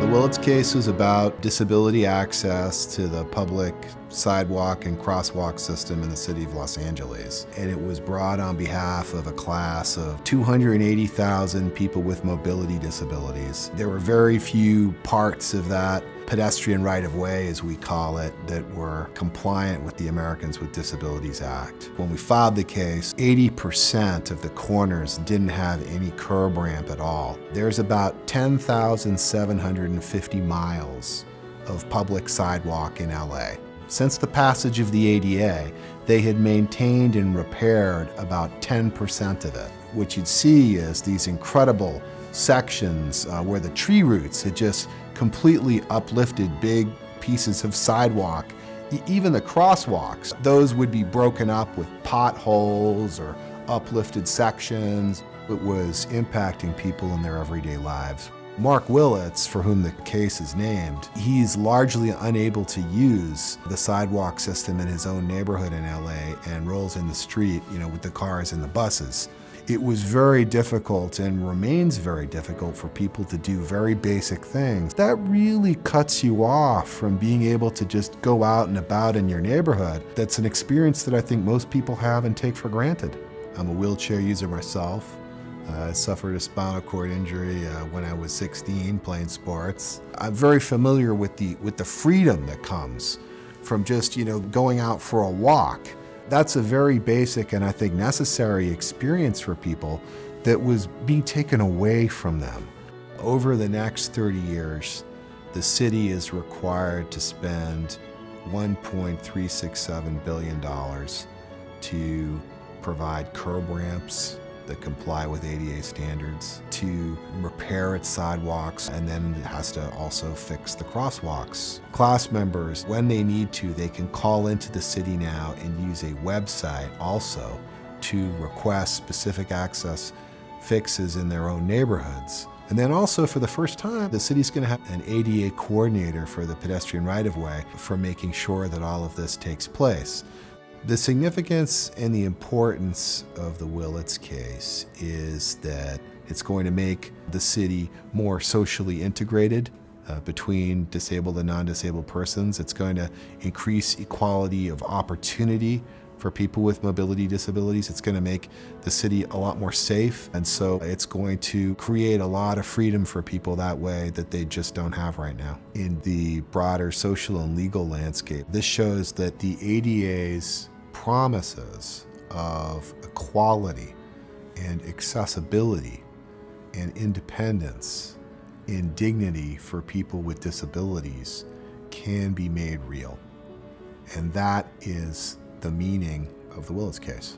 Willits case was about disability access to the public sidewalk and crosswalk system in the city of Los Angeles. And it was brought on behalf of a class of 280,000 people with mobility disabilities. There were very few parts of that pedestrian right-of-way, as we call it, that were compliant with the Americans with Disabilities Act. When we filed the case, 80% of the corners didn't have any curb ramp at all. There's about 10,750 miles of public sidewalk in LA. Since the passage of the ADA, they had maintained and repaired about 10% of it. What you'd see is these incredible sections where the tree roots had just completely uplifted big pieces of sidewalk. Even the crosswalks, those would be broken up with potholes or uplifted sections. It was impacting people in their everyday lives. Mark Willits, for whom the case is named, he's largely unable to use the sidewalk system in his own neighborhood in LA and rolls in the street, with the cars and the buses. It was very difficult and remains very difficult for people to do very basic things. That really cuts you off from being able to just go out and about in your neighborhood. That's an experience that I think most people have and take for granted. I'm a wheelchair user myself. I suffered a spinal cord injury when I was 16 playing sports. I'm very familiar with the freedom that comes from just going out for a walk. That's a very basic and I think necessary experience for people that was being taken away from them. Over the next 30 years, the city is required to spend $1.367 billion to provide curb ramps that comply with ADA standards, to repair its sidewalks, and then it has to also fix the crosswalks. Class members, when they need to, they can call into the city now and use a website also to request specific access fixes in their own neighborhoods. And then also, for the first time, the city's going to have an ADA coordinator for the pedestrian right-of-way for making sure that all of this takes place. The significance and the importance of the Willits case is that it's going to make the city more socially integrated between disabled and non-disabled persons. It's going to increase equality of opportunity for people with mobility disabilities. It's going to make the city a lot more safe, and so it's going to create a lot of freedom for people that way that they just don't have right now. In the broader social and legal landscape, this shows that the ADA's promises of equality and accessibility and independence and dignity for people with disabilities can be made real. And that is the meaning of the Willits case.